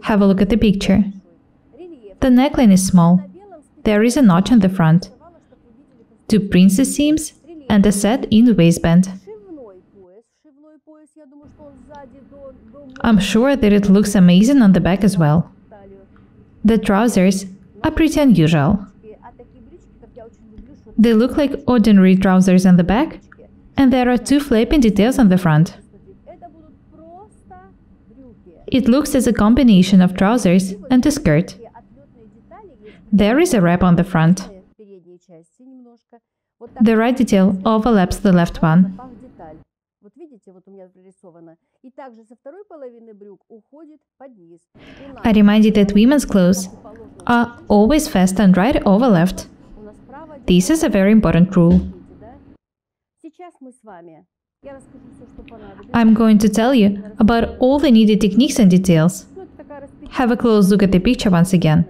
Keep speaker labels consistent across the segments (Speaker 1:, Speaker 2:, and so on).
Speaker 1: Have a look at the picture. The neckline is small. There is a notch on the front, 2 princess seams, and a set in the waistband. I'm sure that it looks amazing on the back as well. The trousers are pretty unusual. They look like ordinary trousers on the back, and there are 2 flapping details on the front. It looks as a combination of trousers and a skirt. There is a wrap on the front. The right detail overlaps the left one. I remind you that women's clothes are always fastened right over left. This is a very important rule. I'm going to tell you about all the needed techniques and details. Have a close look at the picture once again.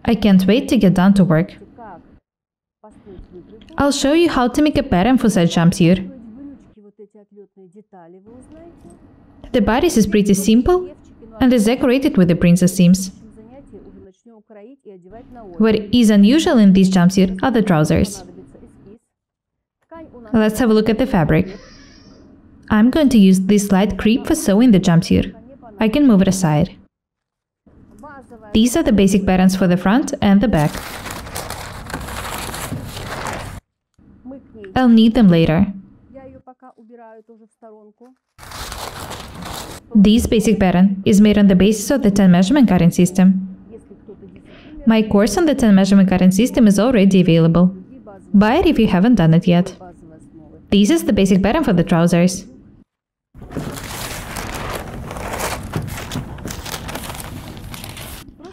Speaker 1: I can't wait to get down to work. I'll show you how to make a pattern for such jumpsuit. The bodice is pretty simple and is decorated with the princess seams. What is unusual in this jumpsuit are the trousers. Let's have a look at the fabric. I'm going to use this light crepe for sewing the jumpsuit. I can move it aside. These are the basic patterns for the front and the back. I'll need them later. This basic pattern is made on the basis of the 10 measurement cutting system. My course on the 10 measurement cutting system is already available. Buy it if you haven't done it yet. This is the basic pattern for the trousers.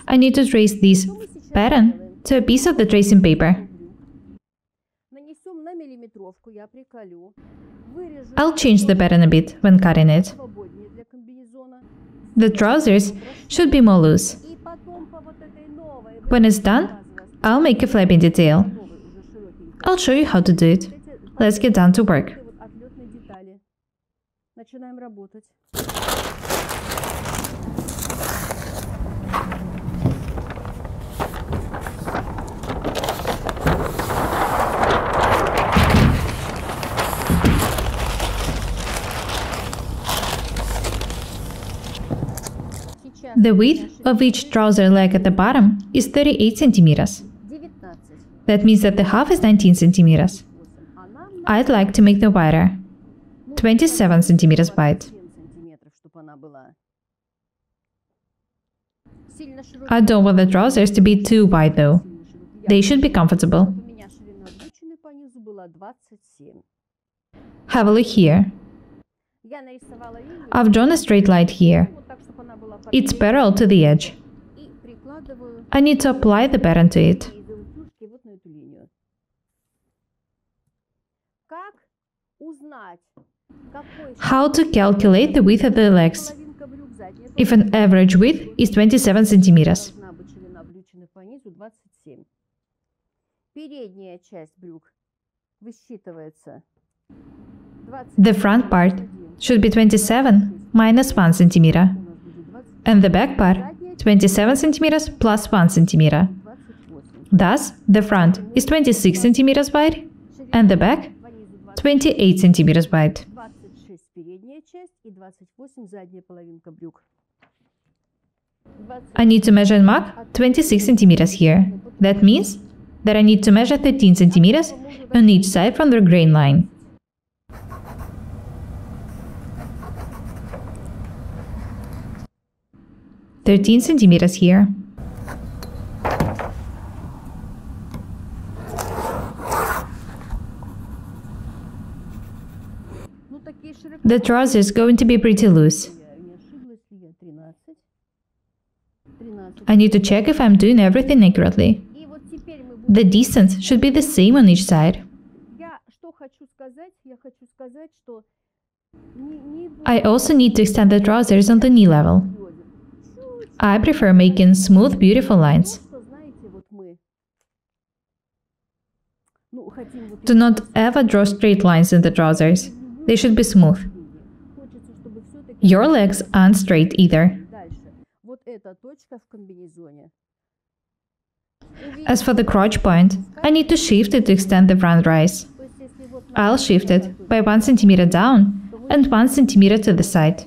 Speaker 1: I need to trace this pattern to a piece of the tracing paper. I'll change the pattern a bit when cutting it. The trousers should be more loose. When it's done, I'll make a flapping detail. I'll show you how to do it. Let's get down to work. The width of each trouser leg at the bottom is 38 centimeters. That means that the half is 19 centimeters. I'd like to make them wider, 27 centimeters wide. I don't want the trousers to be too wide though. They should be comfortable. Have a look here. I've drawn a straight line here. It's parallel to the edge. I need to apply the pattern to it. How to calculate the width of the legs? If an average width is 27 centimeters. The front part should be 27 minus 1 centimeter, and the back part 27 centimeters plus 1 centimeter. Thus, the front is 26 centimeters wide, and the back 28 centimeters wide. I need to measure and mark 26 centimeters here. That means that I need to measure 13 centimeters on each side from the grain line. "13 centimeters here." The trouser is going to be pretty loose. I need to check if I'm doing everything accurately. The distance should be the same on each side. I also need to extend the trousers on the knee level. I prefer making smooth, beautiful lines. Do not ever draw straight lines in the trousers. They should be smooth. Your legs aren't straight either. As for the crotch point, I need to shift it to extend the front rise. I'll shift it by 1 cm down and 1 cm to the side.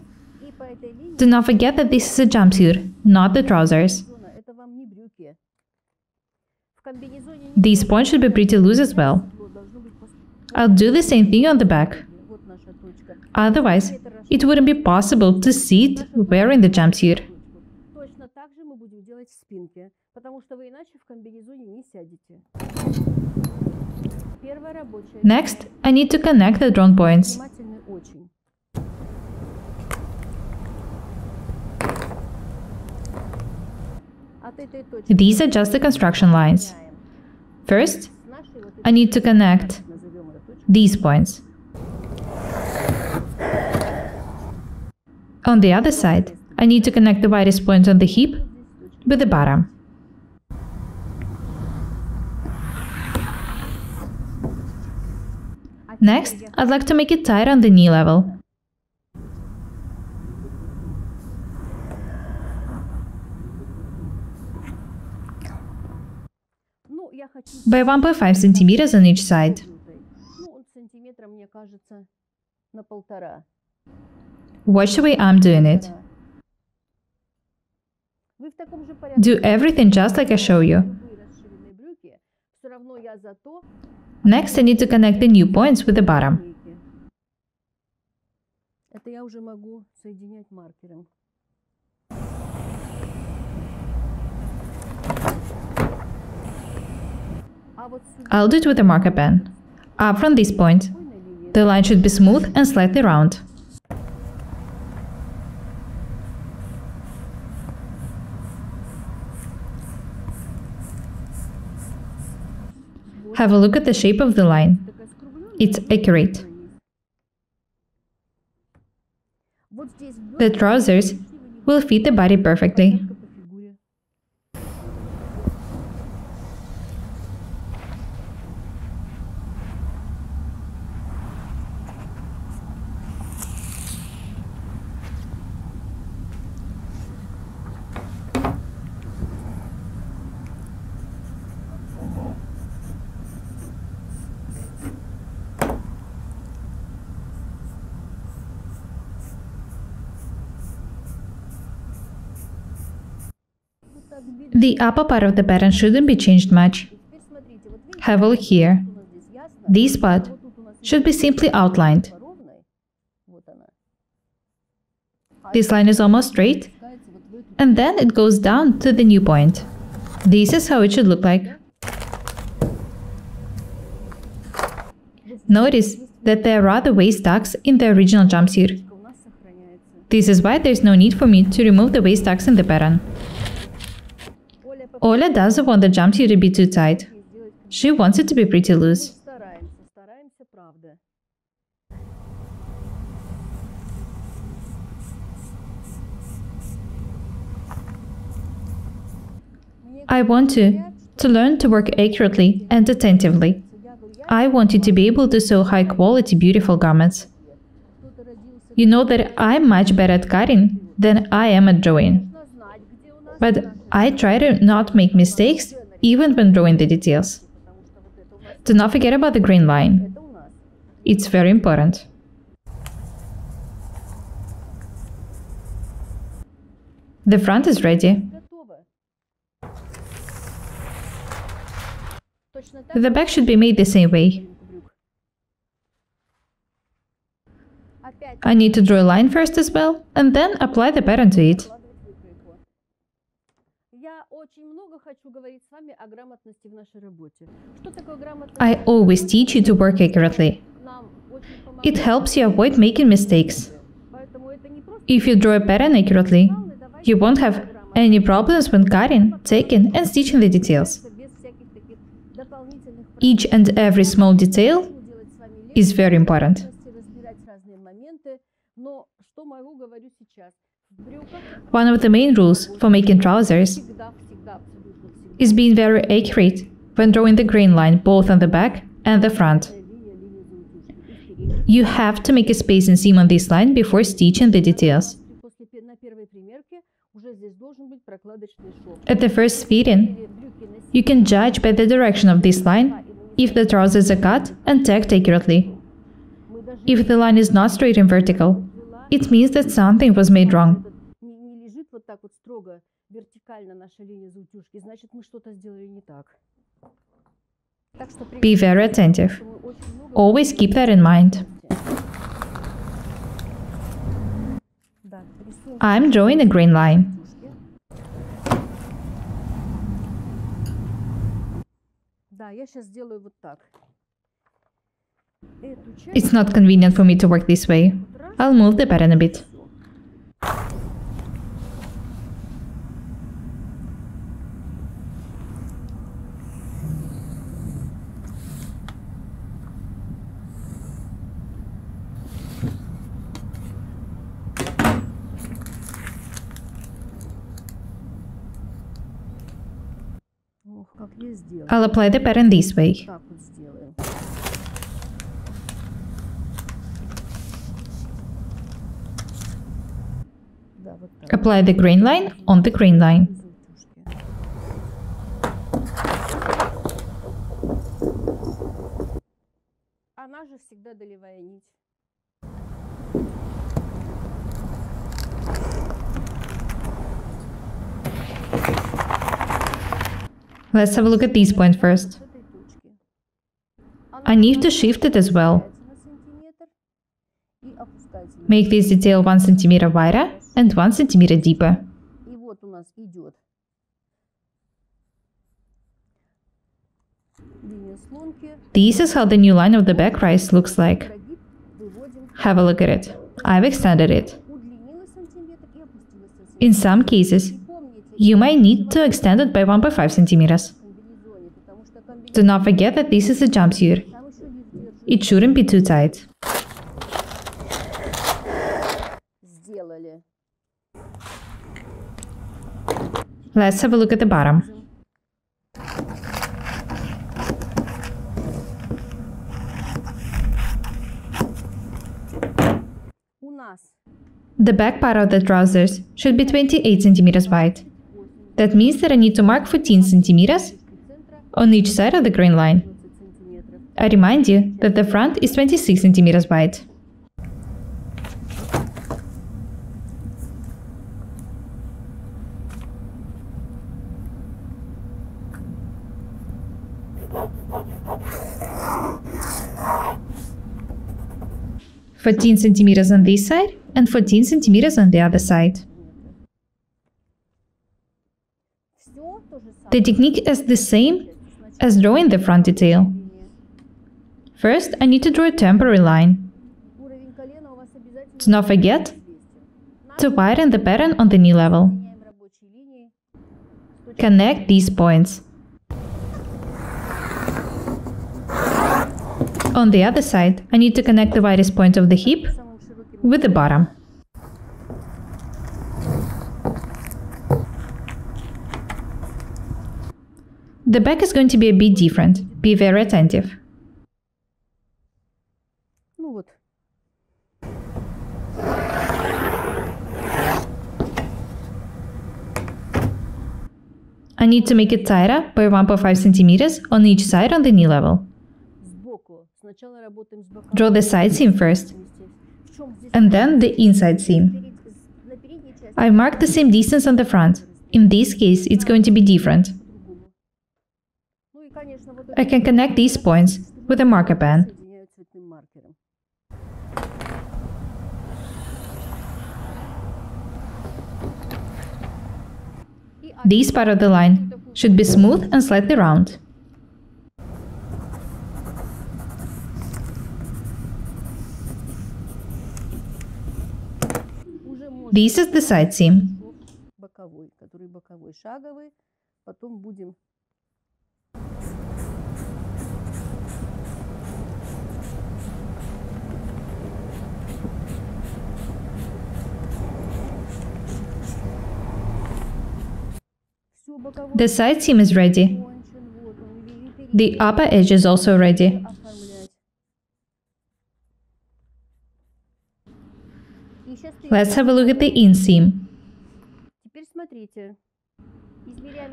Speaker 1: Do not forget that this is a jumpsuit, not the trousers. These points should be pretty loose as well. I'll do the same thing on the back. Otherwise, it wouldn't be possible to sit wearing the jumpsuit. Next, I need to connect the drawn points. These are just the construction lines. First, I need to connect these points. On the other side, I need to connect the widest point on the hip with the bottom. Next, I'd like to make it tight on the knee level. By 1.5 centimeters on each side. Watch the way I'm doing it. Do everything just like I show you. Next, I need to connect the new points with the bottom. I'll do it with a marker pen. Up from this point, the line should be smooth and slightly round. Have a look at the shape of the line. It's accurate. The trousers will fit the body perfectly. The upper part of the pattern shouldn't be changed much. Have a look here. This part should be simply outlined. This line is almost straight, and then it goes down to the new point. This is how it should look like. Notice that there are rather waist tucks in the original jumpsuit. This is why there is no need for me to remove the waist tucks in the pattern. Ola doesn't want the jumpsuit to be too tight. She wants it to be pretty loose. I want to learn to work accurately and attentively. I want you to be able to sew high-quality, beautiful garments. You know that I'm much better at cutting than I am at drawing. But I try to not make mistakes even when drawing the details. Do not forget about the green line. It's very important. The front is ready. The back should be made the same way. I need to draw a line first as well, and then apply the pattern to it. I always teach you to work accurately. It helps you avoid making mistakes. If you draw a pattern accurately, you won't have any problems when cutting, tacking, and stitching the details. Each and every small detail is very important. One of the main rules for making trousers is being very accurate when drawing the grain line both on the back and the front. You have to make a space and seam on this line before stitching the details. At the first fitting, you can judge by the direction of this line if the trousers are cut and tacked accurately. If the line is not straight and vertical, it means that something was made wrong. Be very attentive. Always keep that in mind. I'm drawing a green line. It's not convenient for me to work this way. I'll move the pattern a bit. I'll apply the pattern this way. Apply the green line on the green line. Let's have a look at this point first. I need to shift it as well. Make this detail 1 cm wider and 1 cm deeper. This is how the new line of the back rise looks like. Have a look at it. I've extended it. In some cases, you might need to extend it by 1.5 centimeters. Do not forget that this is a jumpsuit. It shouldn't be too tight. Let's have a look at the bottom. The back part of the trousers should be 28 centimeters wide. That means that I need to mark 14 centimeters on each side of the green line. I remind you that the front is 26 centimeters wide. "14 centimeters on this side and 14 centimeters on the other side." The technique is the same as drawing the front detail. First, I need to draw a temporary line. Do not forget to widen the pattern on the knee level. Connect these points. On the other side, I need to connect the widest point of the hip with the bottom. The back is going to be a bit different. Be very attentive. I need to make it tighter by 1.5 centimeters on each side on the knee level. Draw the side seam first, and then the inside seam. I've marked the same distance on the front. In this case, it's going to be different. I can connect these points with a marker pen. This part of the line should be smooth and slightly round. This is the side seam. The side seam is ready. The upper edge is also ready. Let's have a look at the inseam.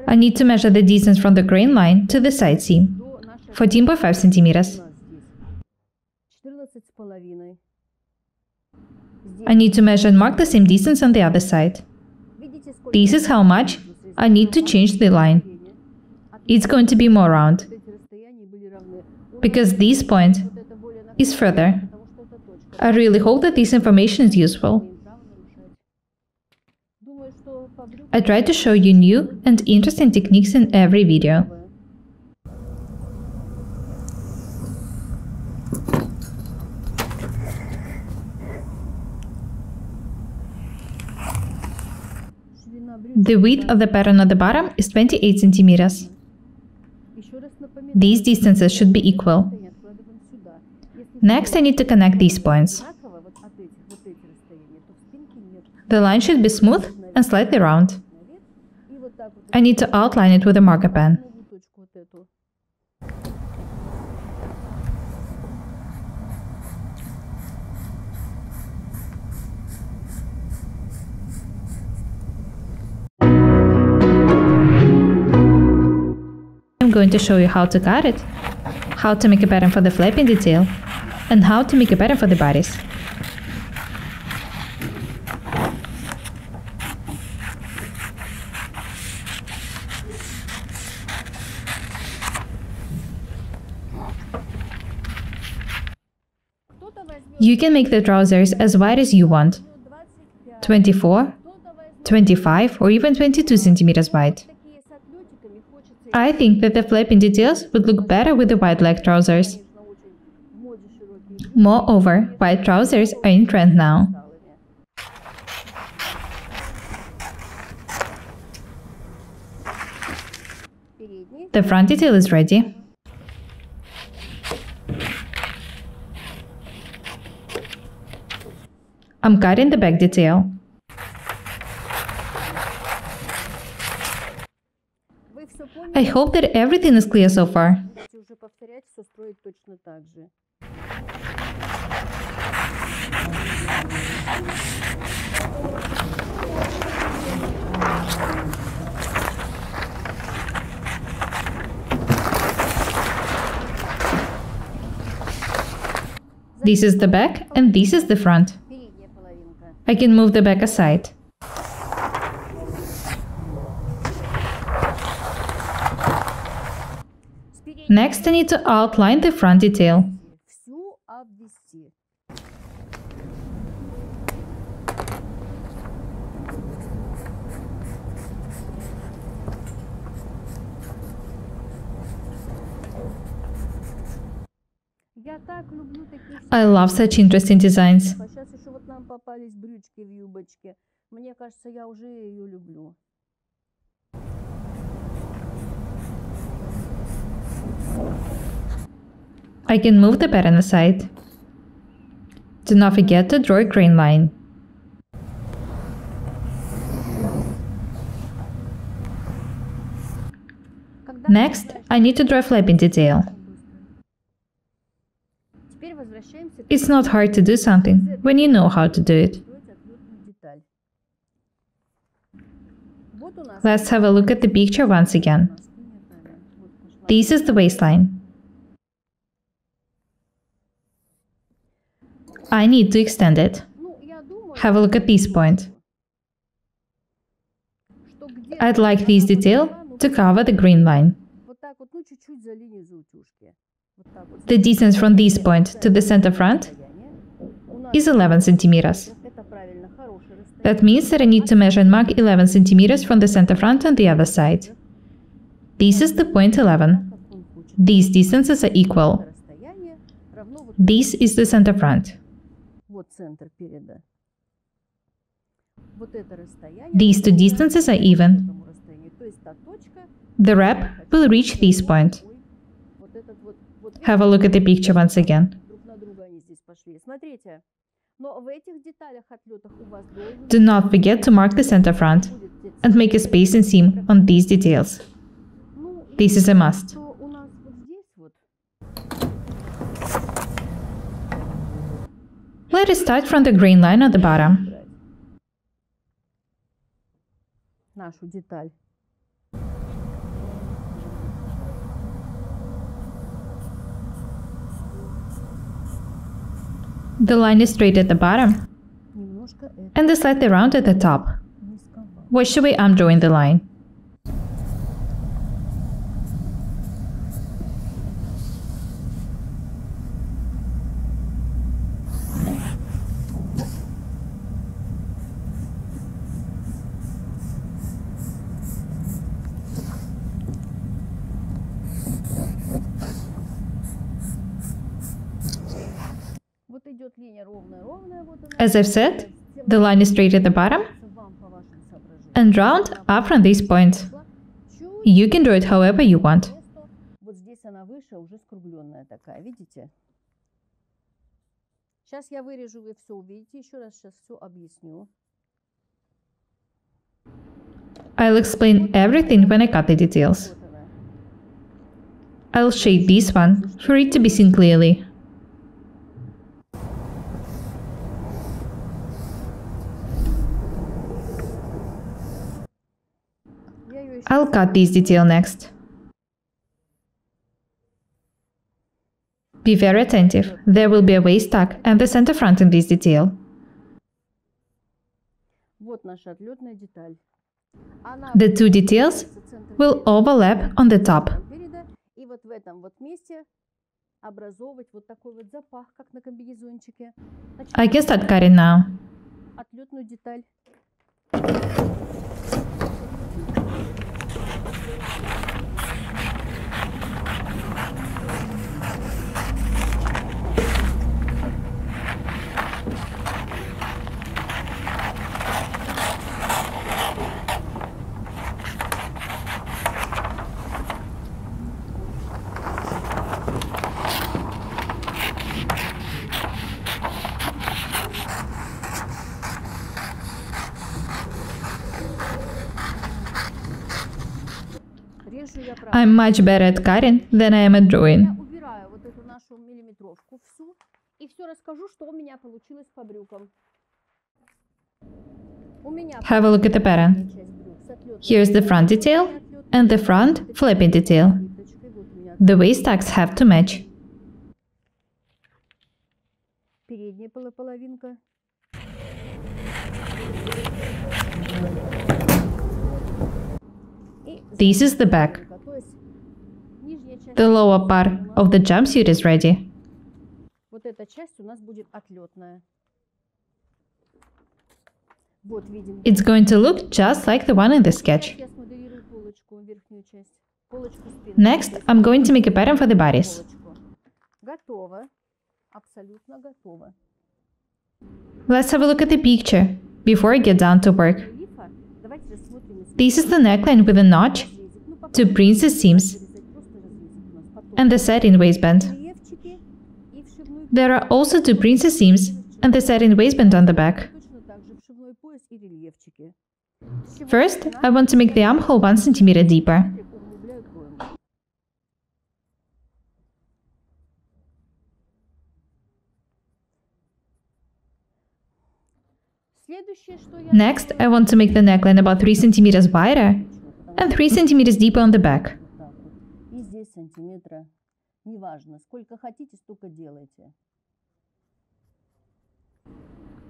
Speaker 1: I need to measure the distance from the grain line to the side seam, 14.5 centimeters. I need to measure and mark the same distance on the other side. This is how much I need to change the line. It's going to be more round, because this point is further. I really hope that this information is useful. I try to show you new and interesting techniques in every video. The width of the pattern at the bottom is 28 centimeters. These distances should be equal. Next, I need to connect these points. The line should be smooth and slightly round. I need to outline it with a marker pen. I'm going to show you how to cut it, how to make a pattern for the flapping detail, and how to make a pattern for the bodice. You can make the trousers as wide as you want, 24, 25 or even 22 centimeters wide. I think that the flapping details would look better with the wide leg trousers. Moreover, wide trousers are in trend now. The front detail is ready. I'm cutting the back detail. I hope that everything is clear so far. This is the back and this is the front. I can move the back aside. Next, I need to outline the front detail. I love such interesting designs. I can move the pattern aside. Do not forget to draw a grain line. Next, I need to draw a flapping detail. It's not hard to do something when you know how to do it. Let's have a look at the picture once again. This is the waistline. I need to extend it. Have a look at this point. I'd like this detail to cover the green line. The distance from this point to the center front is 11 centimeters. That means that I need to measure and mark 11 centimeters from the center front on the other side. This is the point 11. These distances are equal. This is the center front. These two distances are even. The wrap will reach this point. Have a look at the picture once again. Do not forget to mark the center front and make a space and seam on these details. This is a must. Let us start from the grain line at the bottom.
Speaker 2: нашу деталь.
Speaker 1: The line is straight at the bottom
Speaker 2: Немножко это
Speaker 1: and is slightly round at the top.
Speaker 2: низковато.
Speaker 1: Watch the way I'm drawing the line.
Speaker 2: Вот идет линия ровная, вот она.
Speaker 1: As I've said, the line is straight at the bottom
Speaker 2: Вам по вашим соображениям.
Speaker 1: and round up from these points.
Speaker 2: Чуть
Speaker 1: You can draw it however you want.
Speaker 2: место. Вот здесь она выше, уже скругленная такая, видите? Сейчас я вырежу, вы все увидите. Еще раз сейчас все объясню.
Speaker 1: I'll explain everything when I cut the details.
Speaker 2: Вот она.
Speaker 1: I'll shade this one for it to be seen clearly.
Speaker 2: Я ее еще
Speaker 1: I'll cut this detail next. Be very attentive. There will be a waist tuck and the center front in this detail.
Speaker 2: Вот наша отлетная деталь. Она
Speaker 1: The two details will overlap on the top.
Speaker 2: переда, и вот в этом вот месте образовывать вот такой вот запах, как на комбинезончике. Значит,
Speaker 1: I can start cutting now.
Speaker 2: отлетную деталь. Режу я правда.
Speaker 1: I'm much better at cutting than I am at drawing.
Speaker 2: Я убираю вот эту нашу миллиметровку всю и все расскажу, что у меня получилось по брюкам. У меня
Speaker 1: Have a look at the pattern.
Speaker 2: часть брюк с отлетной
Speaker 1: Here's the front detail and the front flapping detail.
Speaker 2: ниточкой. Вот у меня
Speaker 1: The waist tucks have to match.
Speaker 2: передняя половинка. И
Speaker 1: This is the back.
Speaker 2: половинка. То есть нижняя часть,
Speaker 1: The lower part of the jumpsuit is ready.
Speaker 2: вот эта часть у нас будет отлетная. Вот видим.
Speaker 1: It's going to look just like the one in the sketch.
Speaker 2: Я смоделирую полочку, верхнюю часть. Полочку спинки.
Speaker 1: Next, I'm going to make a pattern for the bodice.
Speaker 2: Полочку. Готово. Абсолютно готово.
Speaker 1: Let's have a look at the picture before I get down to work.
Speaker 2: Лифа. Давайте рассмотрим.
Speaker 1: This is the neckline with a notch,
Speaker 2: Ну, пока
Speaker 1: two princess seams,
Speaker 2: вырезать, просто разрезать у нас потом.
Speaker 1: and the satin waistband.
Speaker 2: Рельефчики и вшивной
Speaker 1: There are also two princess seams and the satin waistband on the back.
Speaker 2: точно так же вшивной пояс и рельефчики. С чего
Speaker 1: First,
Speaker 2: начинаем?
Speaker 1: I want to make the armhole 1 cm deeper.
Speaker 2: Углубляю кроем. Следующее, что я
Speaker 1: Next, I want to make the neckline about 3 cm wider and 3 cm deeper on the back.
Speaker 2: вот так вот. И здесь сантиметра. Неважно, сколько хотите, столько делайте.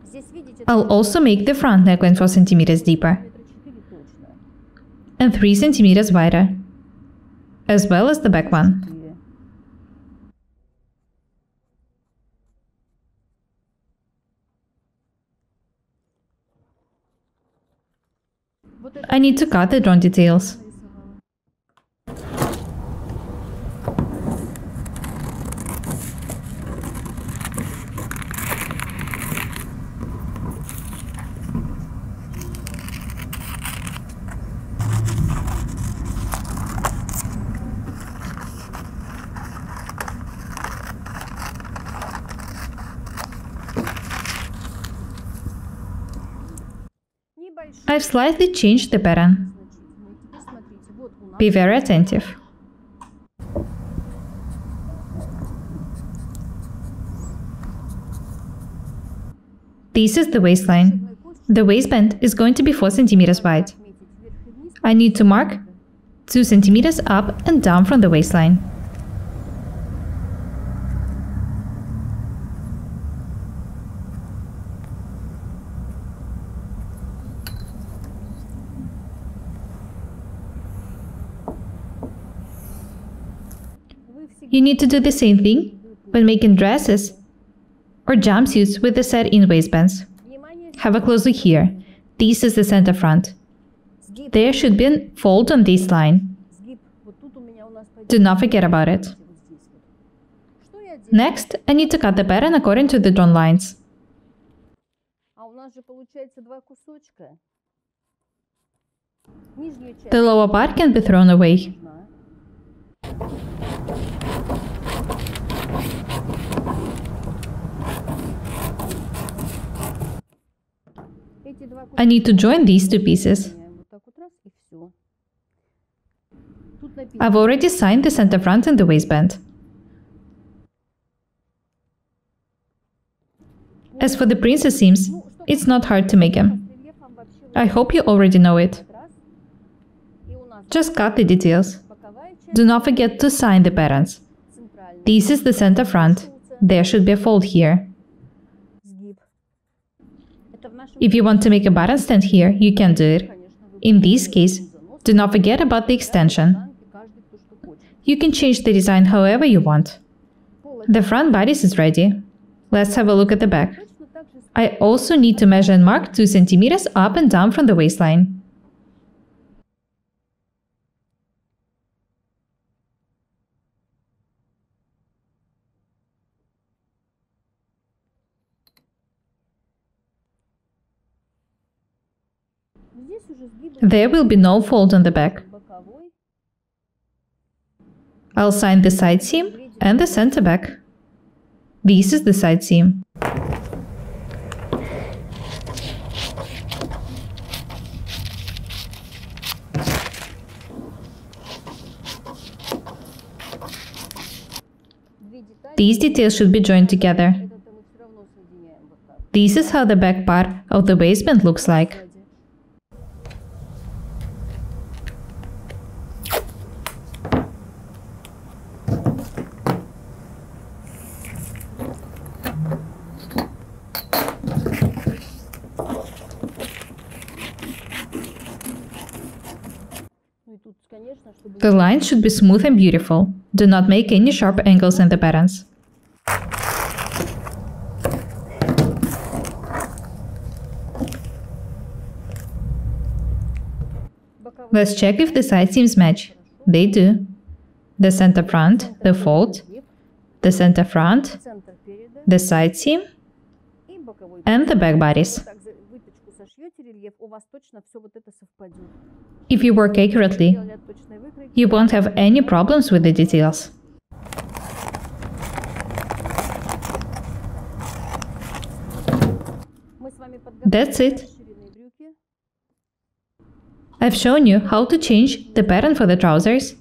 Speaker 2: Здесь, видите,
Speaker 1: I'll also make the front neckline 4 cm deeper
Speaker 2: метра 4 точно.
Speaker 1: and 3 cm wider, as well as the back one.
Speaker 2: 4. Вот это
Speaker 1: I need to cut the drawn details.
Speaker 2: нарисовала. Небольшой,
Speaker 1: I've slightly changed the pattern.
Speaker 2: значительный. Теперь смотрите, вот у нас
Speaker 1: Be very attentive. This is the waistline.
Speaker 2: ширной костью
Speaker 1: The waistband is going to be 4 cm wide.
Speaker 2: отметить верх и
Speaker 1: I need to mark 2 centimeters up and down from the waistline. You need to do the same thing when making dresses or jumpsuits with the set-in waistbands. Have a close look here. This is the center front. There should be a fold on this line. Do not forget about it. Next, I need to cut the pattern according to the drawn lines. The lower part can be thrown away. I need to join these 2 pieces. I've already signed the center front and the waistband. As for the princess seams, it's not hard to make them. I hope you already know it. Just cut the details. Do not forget to sign the patterns. This is the center front. There should be a fold here. If you want to make a button stand here, you can do it. In this case, do not forget about the extension. You can change the design however you want. The front bodice is ready. Let's have a look at the back. I also need to measure and mark 2 centimeters up and down from the waistline. There will be no fold on the back. I'll sign the side seam and the center back. This is the side seam. These details should be joined together. This is how the back part of the waistband looks like. The lines should be smooth and beautiful. Do not make any sharp angles in the patterns. Let's check if the side seams match. They do. The center front, the fold, the center front, the side seam, and the back bodice. If you work accurately, you won't have any problems with the details. That's it. I've shown you how to change the pattern for the trousers,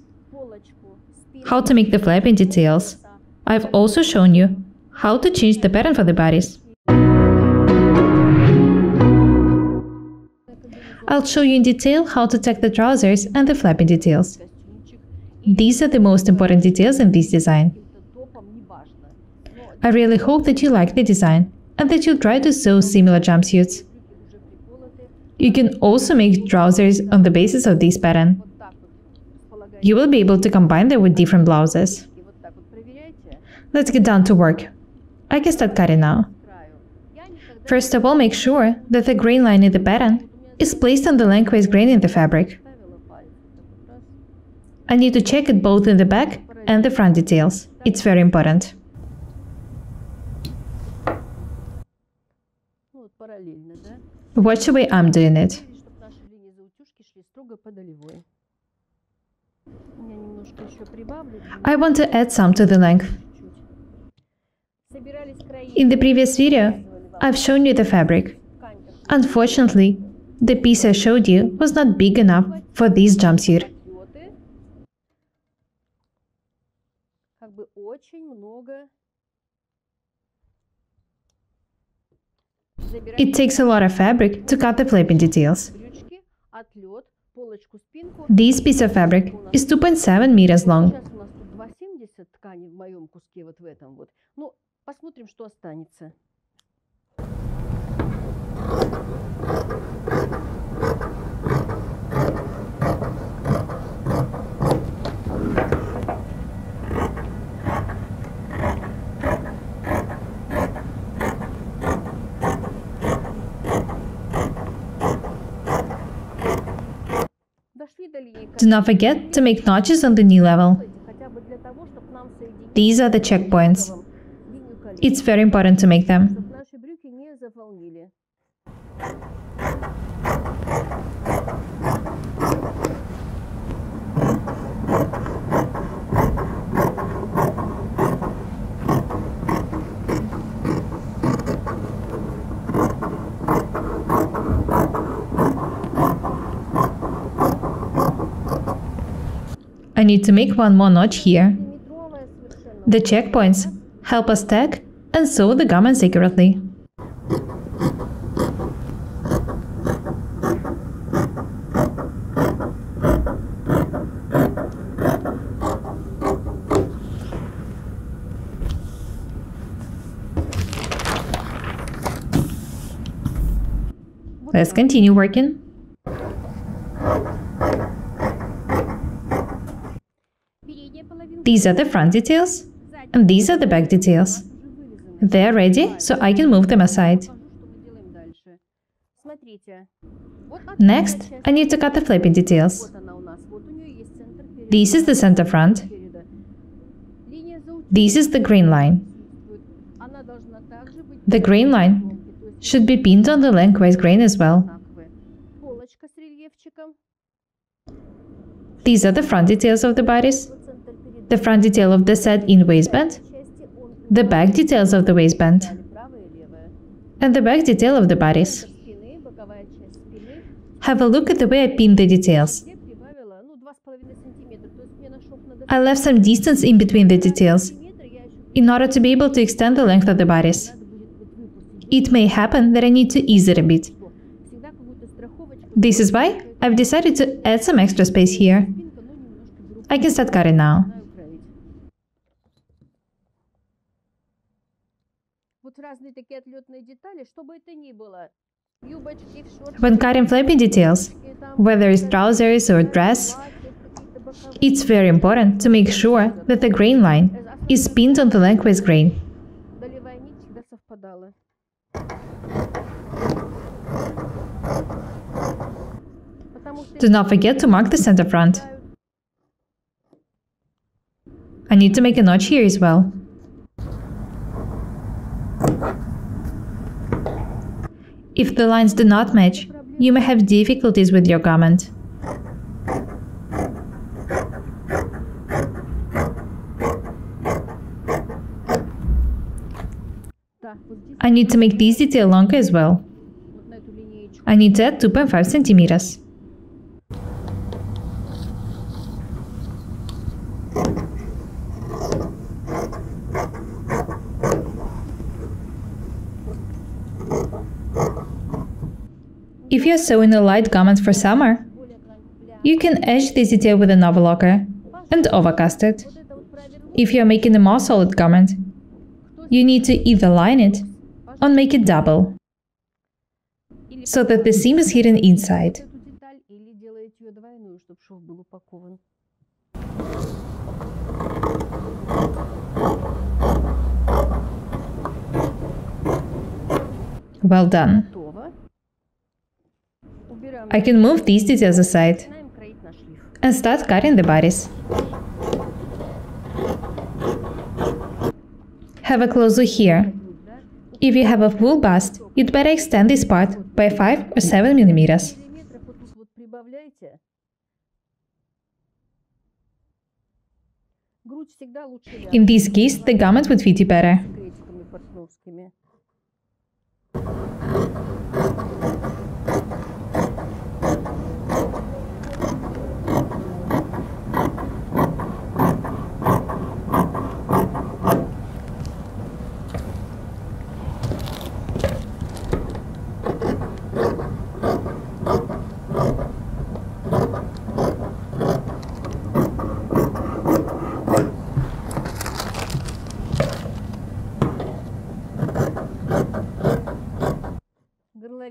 Speaker 1: how to make the flapping details. I've also shown you how to change the pattern for the bodice. I'll show you in detail how to tack the trousers and the flapping details. These are the most important details in this design. I really hope that you like the design and that you'll try to sew similar jumpsuits. You can also make trousers on the basis of this pattern. You will be able to combine them with different blouses. Let's get down to work. I can start cutting now. First of all, make sure that the grain line in the pattern is placed on the lengthwise grain in the fabric. I need to check it both in the back and the front details. It's very important. Watch the way I'm doing it. I want to add some to the length. In the previous video, I've shown you the fabric. Unfortunately, the piece I showed you was not big enough for this jumpsuit. It takes a lot of fabric to cut the flapping details. This piece of fabric is 2.7 meters long.
Speaker 2: Сейчас у нас тут 2,70 ткани в моем куске вот в этом вот. Ну, посмотрим, что останется.
Speaker 1: Do not forget to make notches on the knee level. These are the checkpoints. It's very important to make them.
Speaker 2: Наши брюки не заполнили.
Speaker 1: I need to make one more notch here. The checkpoints help us tack and sew the garments accurately. Let's continue working. These are the front details, and these are the back details. They're ready, so I can move them aside. Next, I need to cut the flapping details. This is the center front. This is the green line. The green line should be pinned on the lengthwise grain as well. These are the front details of the bodice, the front detail of the set-in waistband, the back details of the waistband, and the back detail of the bodice. Have a look at the way I pinned the details. I left some distance in between the details in order to be able to extend the length of the bodice. It may happen that I need to ease it a bit. This is why I've decided to add some extra space here. I can start cutting now. When cutting flapping details, whether it's trousers or dress, it's very important to make sure that the grain line is pinned on the lengthwise grain. Do not forget to mark the center front. I need to make a notch here as well. If the lines do not match, you may have difficulties with your garment. I need to make this detail longer as well. I need to add 2.5 centimeters. If you're sewing a light garment for summer, you can edge this detail with an overlocker and overcast it. If you're making a more solid garment, you need to either line it or make it double, so that the seam is hidden inside. Well done. I can move these details aside and start cutting the bodice. Have a close look here. If you have a full bust, you'd better extend this part by 5 or 7 millimeters. In this case, the garment would fit you better.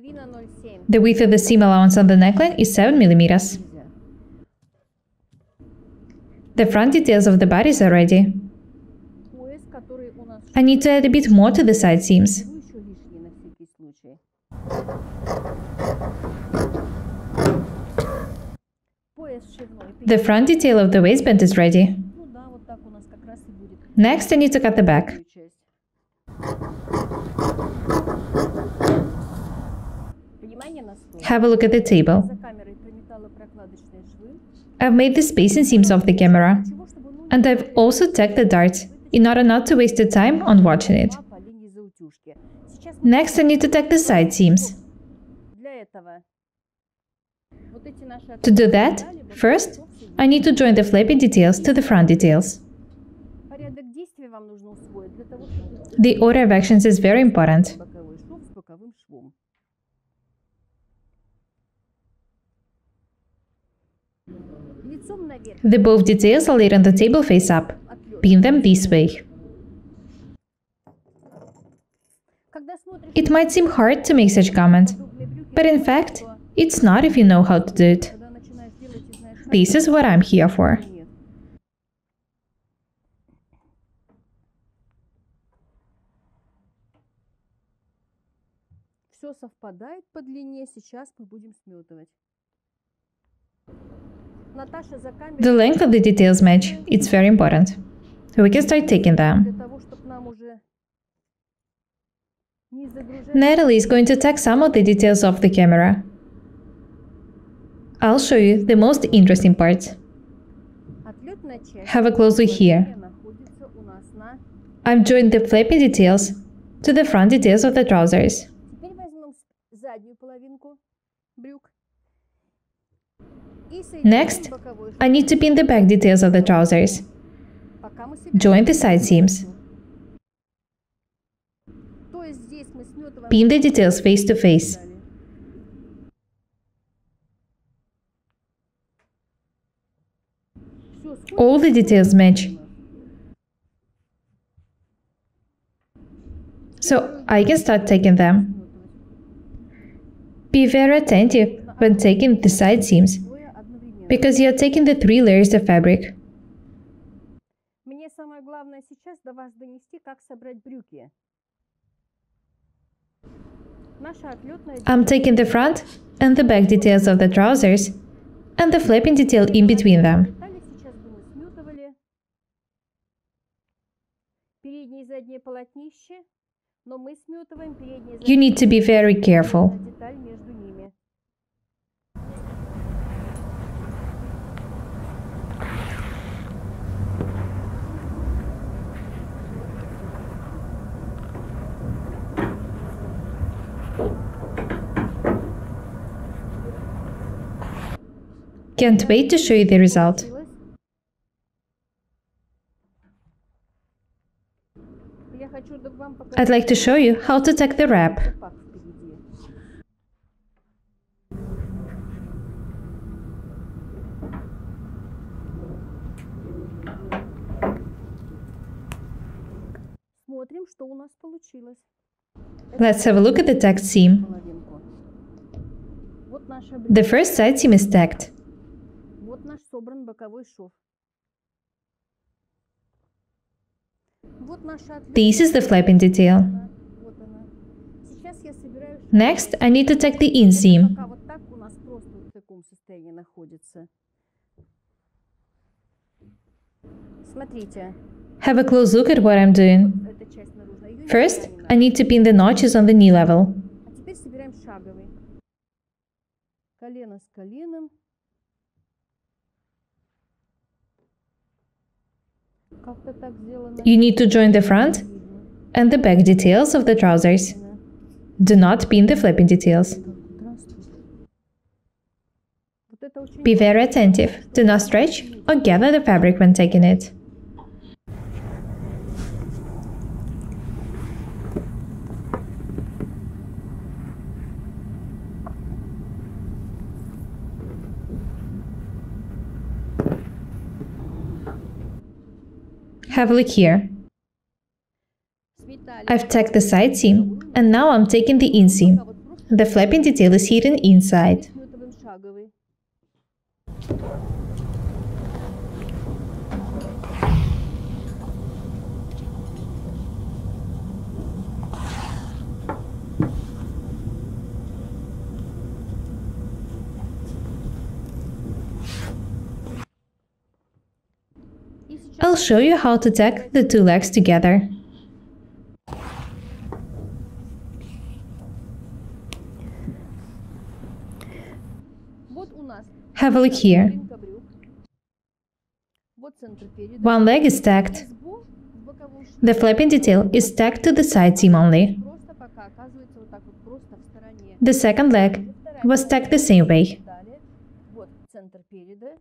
Speaker 2: Половина 0,7.
Speaker 1: The width of the seam allowance on the neckline is 7 millimeters. The front details of the bodice are ready.
Speaker 2: Пояс, который у нас
Speaker 1: I need to add a bit more to the side seams.
Speaker 2: ну, еще лишний на всякий случай. Пояс ширной.
Speaker 1: The front detail of the waistband is ready.
Speaker 2: Ну да, вот так у нас как раз и будет.
Speaker 1: Next, I need to cut the back.
Speaker 2: Часть. Внимание на стол.
Speaker 1: Have a look at the table.
Speaker 2: За камерой прометала прокладочные швы.
Speaker 1: I've made the spacing seams off the camera.
Speaker 2: Чего, чтобы ну,
Speaker 1: And I've also tacked the darts, in order not to waste your time on watching it.
Speaker 2: по линии заутюжки. Сейчас мы
Speaker 1: Next, I need to tack the side seams.
Speaker 2: для этого вот эти наши
Speaker 1: To do that, first, I need to join the flappy details to the front details.
Speaker 2: порядок действий вам нужно усвоить для того, чтобы
Speaker 1: The order of actions is very important.
Speaker 2: боковой шов с боковым швом. Лицом наверх.
Speaker 1: The both details are laid on the table face up. Pin them this way.
Speaker 2: Когда смотришь
Speaker 1: It might seem hard to make such comment,
Speaker 2: круглые брюки,
Speaker 1: but in fact, it's not if you know how to do it.
Speaker 2: когда начинаешь делать и знаешь, как
Speaker 1: This is what I'm here for.
Speaker 2: нет. Все совпадает по длине, сейчас мы будем сметывать. Наташа за камерой
Speaker 1: The length of the details match. It's very important. We can start taking them.
Speaker 2: для того, чтобы нам уже не загружать.
Speaker 1: Natalie is going to tack some of the details off the camera. I'll show you the most interesting parts.
Speaker 2: Отлетная часть
Speaker 1: Have a close look here.
Speaker 2: находится у нас на.
Speaker 1: I've joined the flappy details to the front details of the trousers.
Speaker 2: Теперь возьмем заднюю половинку брюк. И соединим
Speaker 1: Next,
Speaker 2: боковой
Speaker 1: I need to pin the back details of the trousers.
Speaker 2: пока мы собираем.
Speaker 1: Join the side seams.
Speaker 2: То есть здесь мы сметываем.
Speaker 1: Pin the details face to face.
Speaker 2: Всё сходится.
Speaker 1: All the details match. So I can start taking them. Be very attentive when taking the side seams,
Speaker 2: Двое одновременно.
Speaker 1: because you're taking the 3 layers of fabric.
Speaker 2: Мне самое главное сейчас до вас донести, как собрать брюки. Наша отлетная
Speaker 1: I'm taking the front and the back details of the trousers and the flapping detail in between them.
Speaker 2: детали сейчас бы мы сметывали. Переднее и заднее полотнище, но мы сметываем переднее и
Speaker 1: You need to be very careful.
Speaker 2: заднее деталь между ними.
Speaker 1: Can't wait to show you the result.
Speaker 2: Я хочу вам показать
Speaker 1: I'd like to show you how to tack the wrap.
Speaker 2: пак впереди. Смотрим, что у нас получилось.
Speaker 1: Let's have a look at the tacked seam.
Speaker 2: Половинку. Вот наша
Speaker 1: The first side seam is tacked.
Speaker 2: Вот наш собран боковой шов. Вот наша
Speaker 1: This is the flapping detail.
Speaker 2: Вот она. Сейчас я собираю шов.
Speaker 1: Next, I need to tack the inseam.
Speaker 2: Пока вот так у нас просто в таком состоянии находится. Смотрите,
Speaker 1: Have a close look at what I'm doing.
Speaker 2: эта часть наружная. Её не
Speaker 1: First,
Speaker 2: надо.
Speaker 1: I need to pin the notches on the knee level.
Speaker 2: А теперь собираем шаговый. Колено с коленом. Как-то так сделано.
Speaker 1: You need to join the front and the back details of the trousers. Do not pin the flapping details.
Speaker 2: Здравствуйте. Вот это очень
Speaker 1: Be very attentive. Do not stretch or gather the fabric when taking it. Have a look here.
Speaker 2: Сметали.
Speaker 1: I've tacked the side seam, and now I'm taking the inseam.
Speaker 2: Вот просто
Speaker 1: The flapping detail is hidden inside.
Speaker 2: Нютовым шаговый.
Speaker 1: I'll show you how to tack the two legs together.
Speaker 2: Вот у нас
Speaker 1: Have a look here.
Speaker 2: спинка брюк. Вот центр переда.
Speaker 1: One leg is tacked.
Speaker 2: Сбоку в боковую ширину.
Speaker 1: The flapping detail is tacked to the side seam only.
Speaker 2: Просто пока оказывается вот так вот просто в стороне.
Speaker 1: The second leg was tacked the same way.
Speaker 2: Далее. Вот центр переда.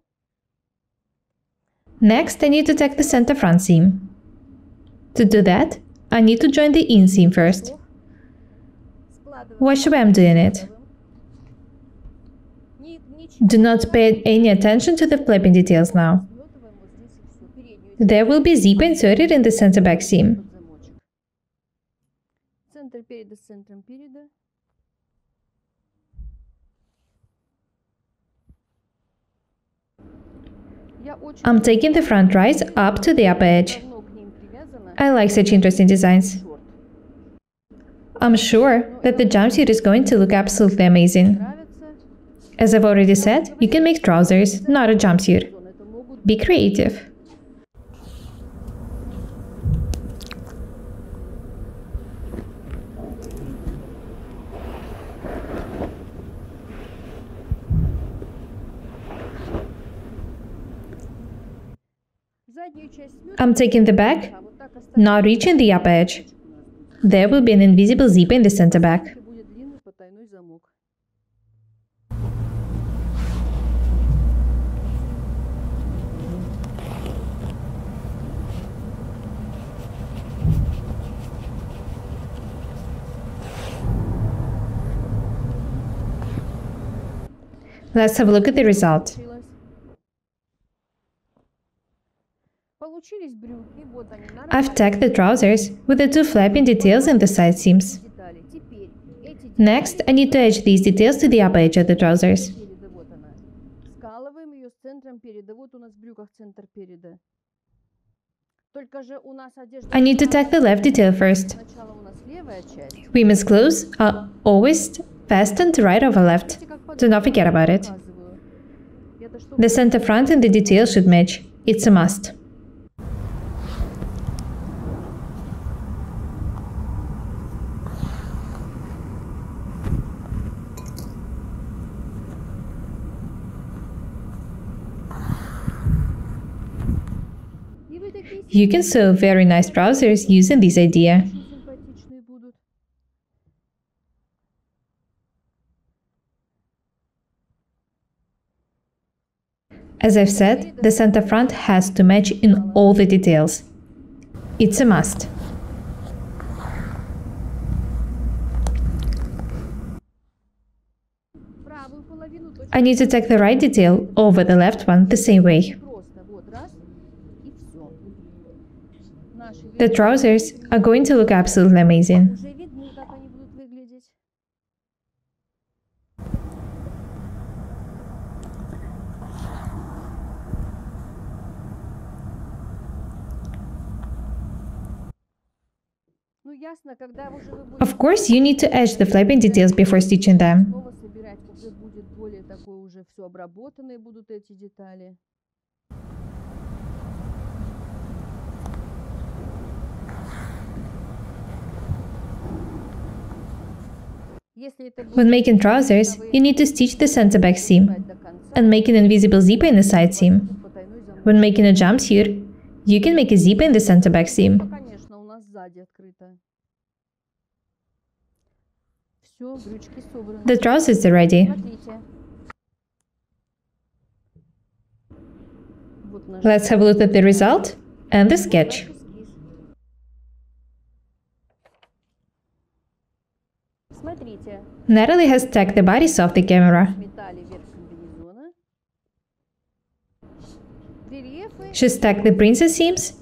Speaker 1: Next, I need to tack the center front seam. To do that, I need to join the inseam first.
Speaker 2: Складываем.
Speaker 1: Watch the way I'm doing it.
Speaker 2: Ничего.
Speaker 1: Do not pay any attention to the flapping details now.
Speaker 2: Сметываем вот здесь и все. Переднюю
Speaker 1: There will be zip inserted in the center back seam.
Speaker 2: под замочек. Центр переда с центром переда. Я очень
Speaker 1: I'm taking the front rise up to the upper edge.
Speaker 2: давно к ним привязана.
Speaker 1: I like such interesting designs.
Speaker 2: Шорт.
Speaker 1: I'm sure that the jumpsuit is going to look absolutely amazing.
Speaker 2: Нравится.
Speaker 1: As I've already said, you can make trousers, not a jumpsuit.
Speaker 2: Это могут
Speaker 1: Be creative.
Speaker 2: заднюю часть сметки.
Speaker 1: I'm taking the back,
Speaker 2: А вот так оставить.
Speaker 1: not reaching the upper edge. There will be an invisible zip in the center back.
Speaker 2: Будет длинный потайной замок.
Speaker 1: Let's have a look at the result.
Speaker 2: Получились брюки, вот они, на
Speaker 1: I've tacked the trousers with the two flapping details in the side seams.
Speaker 2: детали. Теперь эти
Speaker 1: Next, I need to edge these details to the upper edge of the trousers.
Speaker 2: переда, вот она. Скалываем ее с центром переда. Вот у нас в брюках центр переда. Только же у нас одежда...
Speaker 1: I need to tack the left detail first.
Speaker 2: Сначала у нас левая часть.
Speaker 1: Women's clothes are always fastened right over left. Do not forget about it.
Speaker 2: Показываю. Это чтобы
Speaker 1: The center front and the detail should match. It's a must.
Speaker 2: И вы такие
Speaker 1: You can sew very nice trousers using this idea.
Speaker 2: очень симпатичные будут.
Speaker 1: As I've said, the center front has to match in all the details. It's a must.
Speaker 2: Правую половину точно
Speaker 1: I need to tack the right detail over the left one the same way.
Speaker 2: просто. Вот раз и все. Наши
Speaker 1: The trousers are going to look absolutely amazing.
Speaker 2: уже видны, как они будут выглядеть. Ну ясно, когда уже вы будете
Speaker 1: Of course, you need to edge the flapping details before stitching them.
Speaker 2: снова собирать, уже будет более такое, уже все обработанные будут эти детали. Если это будет
Speaker 1: When making trousers, you need to stitch the center back seam
Speaker 2: до конца,
Speaker 1: and make an invisible zipper in the side seam.
Speaker 2: потайной замок.
Speaker 1: When making a jumpsuit, you can make a zipper in the center back seam.
Speaker 2: Конечно, у нас сзади открыто. Все, брючки собраны.
Speaker 1: The trousers are ready.
Speaker 2: Смотрите. Вот наш
Speaker 1: Let's have a look at the result and the sketch.
Speaker 2: эскиз. Смотрите,
Speaker 1: Natalie has tacked the bodice off the camera.
Speaker 2: металли верх комбинезона. Рельефы.
Speaker 1: She's tacked the princess seams,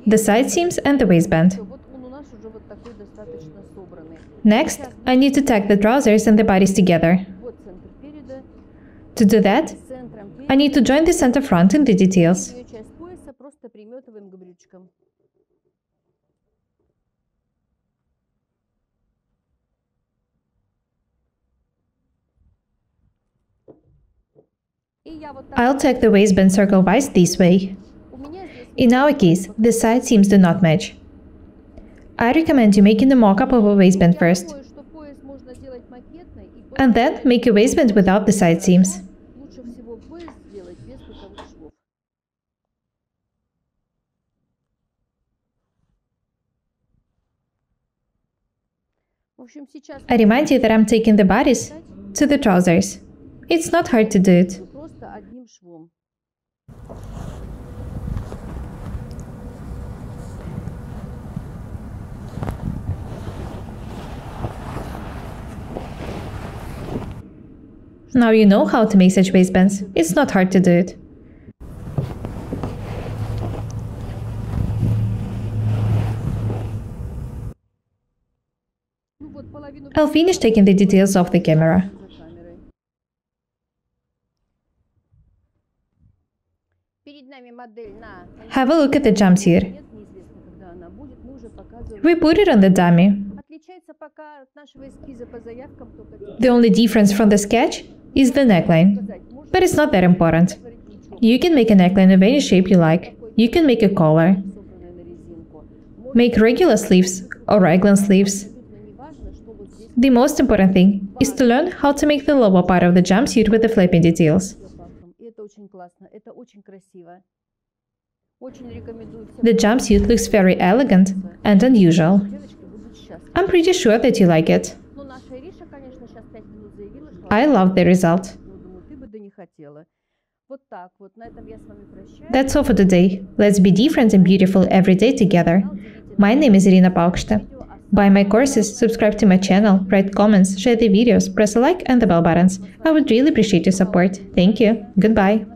Speaker 1: the side seams and the waistband.
Speaker 2: Всё, вот он у нас уже уже вот такой достаточно собранный.
Speaker 1: Next, I need to tack the trousers and the bodice together.
Speaker 2: Вот центр переда.
Speaker 1: To do that,
Speaker 2: Центром
Speaker 1: I need to join the center front in the details.
Speaker 2: ее часть пояса просто приметываем к брючкам. И я вот так
Speaker 1: I'll tack the waistband circle-wise this way.
Speaker 2: у меня здесь
Speaker 1: In our case, the side seams do not match. I recommend you making the mock-up of a waistband
Speaker 2: я
Speaker 1: first,
Speaker 2: думаю, что пояс можно сделать макетный и
Speaker 1: and then make a waistband without the side seams.
Speaker 2: лучше всего пояс сделать без боковых швов. В общем, сейчас
Speaker 1: I remind you that I'm taking the bodice to the trousers. It's not hard to do it.
Speaker 2: просто одним швом.
Speaker 1: Now you know how to make such waistbands. It's not hard to do it.
Speaker 2: Ну вот половину
Speaker 1: I'll finish taking the details off the camera.
Speaker 2: за камерой. Перед нами модель на
Speaker 1: Have a look at the jumpsuit.
Speaker 2: нет, неизвестно, когда она будет. Мы уже показываем.
Speaker 1: We put it on the dummy.
Speaker 2: Отличается пока от нашего эскиза по заявкам только тем,
Speaker 1: The only difference from the sketch is the neckline.
Speaker 2: сказать, можно
Speaker 1: But it's not that important.
Speaker 2: воротничок,
Speaker 1: You can make a neckline of any shape you like. You can make a collar.
Speaker 2: собранный на резинку. Можно
Speaker 1: Make regular sleeves or raglan sleeves.
Speaker 2: абсолютно не важно, что вот здесь
Speaker 1: The most important thing is to learn how to make the lower part of the jumpsuit with the flapping details.
Speaker 2: пахом. И это очень классно, это очень красиво. Очень рекомендую всем.
Speaker 1: The jumpsuit looks very elegant and unusual.
Speaker 2: Девочки будут счастливы.
Speaker 1: I'm pretty sure that you like it.
Speaker 2: Ну, наша Ириша, конечно, сейчас 5 минут заявила, что
Speaker 1: I love the result.
Speaker 2: ну, думаю, ты бы да не хотела. Вот так вот, на этом я с вами прощаюсь.
Speaker 1: That's all for today. Let's be different and beautiful every day together. My name is Irina Paukshte. Buy my courses, subscribe to my channel, write comments, share the videos, press a like and the bell buttons. I would really appreciate your support. Thank you. Goodbye.